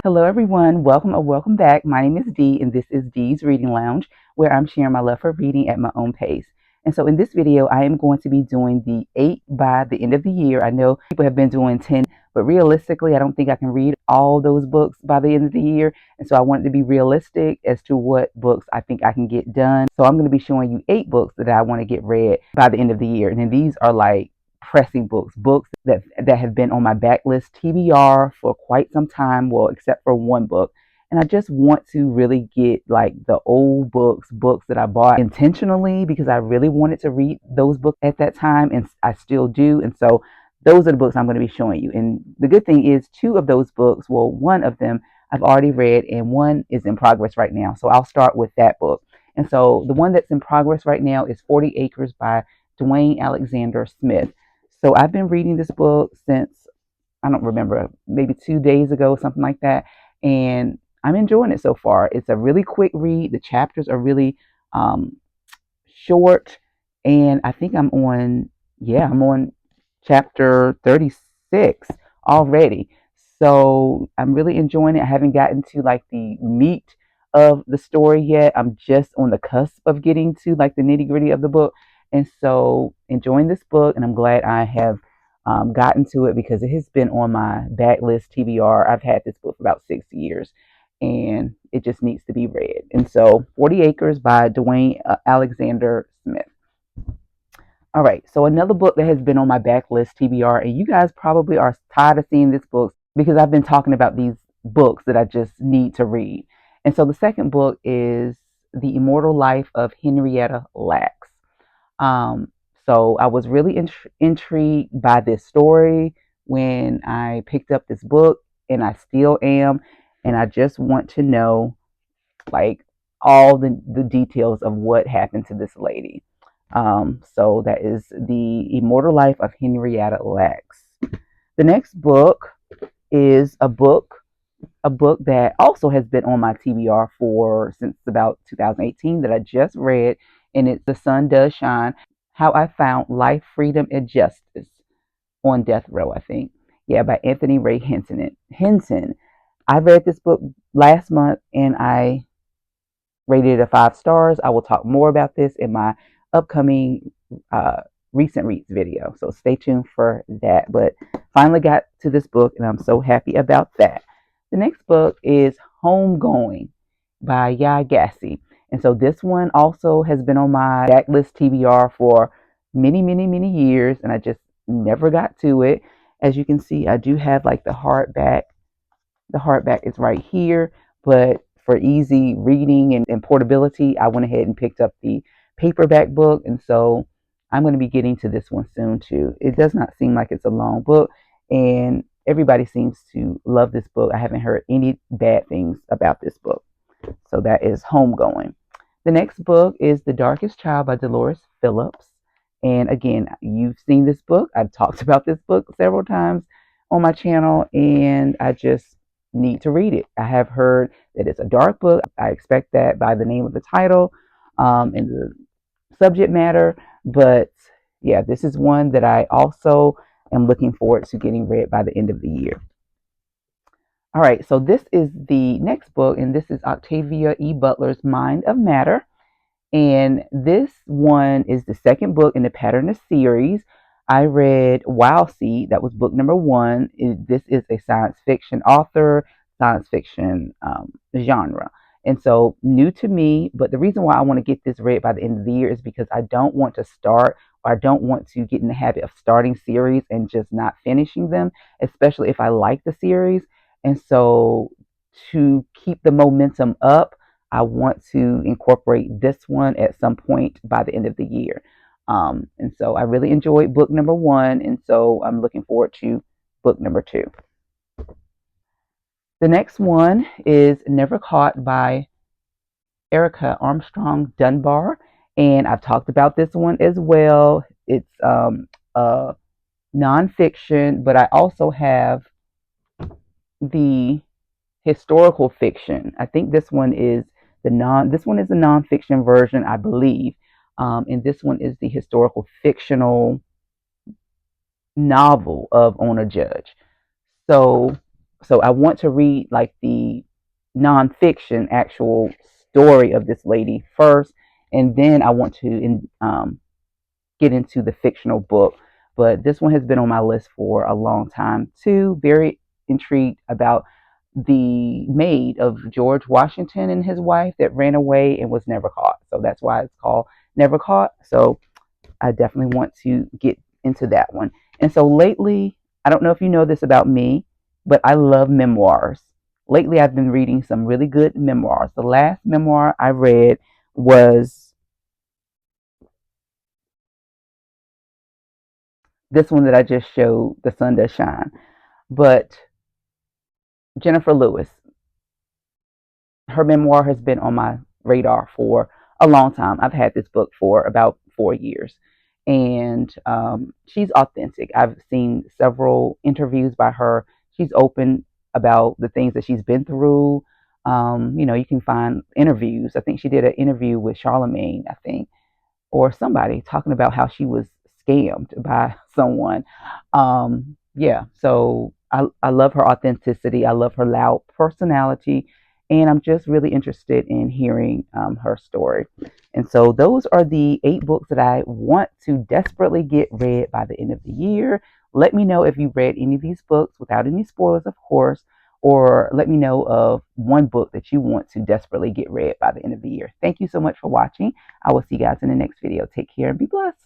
Hello, everyone. Welcome or welcome back. My name is Dee, and this is Dee's Reading Lounge, where I'm sharing my love for reading at my own pace. And so, in this video, I am going to be doing the 8 by the end of the year. I know people have been doing 10, but realistically, I don't think I can read all those books by the end of the year. And so, I wanted to be realistic as to what books I think I can get done. So, I'm going to be showing you 8 books that I want to get read by the end of the year. And then these are like pressing books that have been on my backlist TBR for quite some time, well, except for one book. And I just want to really get like the old books that I bought intentionally because I really wanted to read those books at that time, and I still do. And so those are the books I'm going to be showing you. And the good thing is, two of those books, well, one of them I've already read, and one is in progress right now. So I'll start with that book. And so the one that's in progress right now is 40 Acres by Dwayne Alexander Smith. So I've been reading this book since, I don't remember, maybe 2 days ago, something like that. And I'm enjoying it so far. It's a really quick read. The chapters are really um, short. And I think I'm on chapter 36 already. So I'm really enjoying it. I haven't gotten to like the meat of the story yet. I'm just on the cusp of getting to like the nitty gritty of the book. And so enjoying this book, and I'm glad I have gotten to it because it has been on my backlist TBR. I've had this book for about 6 years, and it just needs to be read. And so 40 Acres by Dwayne Alexander Smith. All right, so another book that has been on my backlist TBR, and you guys probably are tired of seeing this book because I've been talking about these books that I just need to read. And so the second book is The Immortal Life of Henrietta Lacks. So I was really intrigued by this story when I picked up this book, and I still am. And I just want to know like all the details of what happened to this lady. So that is The Immortal Life of Henrietta Lacks. The next book is a book that also has been on my TBR for since about 2018 that I just read, and it's The Sun Does Shine: How I Found Life, Freedom, and Justice on Death Row, I think. Yeah, by Anthony Ray Henson. I read this book last month, and I rated it a 5 stars. I will talk more about this in my upcoming recent reads video, so stay tuned for that. But finally got to this book, and I'm so happy about that. The next book is Homegoing by Yaa Gyasi. And so this one also has been on my backlist TBR for many years, and I just never got to it. As you can see, I do have like the hardback. The hardback is right here, but for easy reading and portability, I went ahead and picked up the paperback book. And so I'm going to be getting to this one soon too. It does not seem like it's a long book, and everybody seems to love this book. I haven't heard any bad things about this book. So that is Homegoing. The next book is The Darkest Child by Dolores Phillips. And again, you've seen this book. I've talked about this book several times on my channel, and I just need to read it. I have heard that it's a dark book. I expect that by the name of the title and the subject matter. But yeah, this is one that I also am looking forward to getting read by the end of the year. All right, so this is the next book, and this is Octavia E. Butler's Mind of Matter. And this one is the second book in the Pattern series. I read Wild Seed, that was book number 1. This is a science fiction author, science fiction genre. And so new to me, but the reason why I want to get this read by the end of the year is because I don't want to start, or I don't want to get in the habit of starting series and just not finishing them, especially if I like the series. And so to keep the momentum up, I want to incorporate this one at some point by the end of the year. And so I really enjoyed book number 1, and so I'm looking forward to book number 2. The next one is Never Caught by Erica Armstrong Dunbar, and I've talked about this one as well. It's a nonfiction, but I also have the historical fiction. I think this one is the nonfiction version, I believe. And this one is the historical fictional novel of On a Judge. So So I want to read like the nonfiction actual story of this lady first, and then I want to get into the fictional book. But this one has been on my list for a long time too. Very intrigued about the maid of George Washington and his wife that ran away and was never caught. So that's why it's called Never Caught. So I definitely want to get into that one. And so lately, I don't know if you know this about me, but I love memoirs. Lately, I've been reading some really good memoirs. The last memoir I read was this one that I just showed, The Sun Does Shine. But Jennifer Lewis, her memoir has been on my radar for a long time. I've had this book for about 4 years, and she's authentic. I've seen several interviews by her. She's open about the things that she's been through. You can find interviews. I think she did an interview with Charlemagne, I think, or somebody talking about how she was scammed by someone. Yeah, so I love her authenticity. I love her loud personality, and I'm just really interested in hearing her story. And so those are the 8 books that I want to desperately get read by the end of the year. Let me know if you read any of these books without any spoilers, of course, or let me know of one book that you want to desperately get read by the end of the year. Thank you so much for watching. I will see you guys in the next video. Take care and be blessed.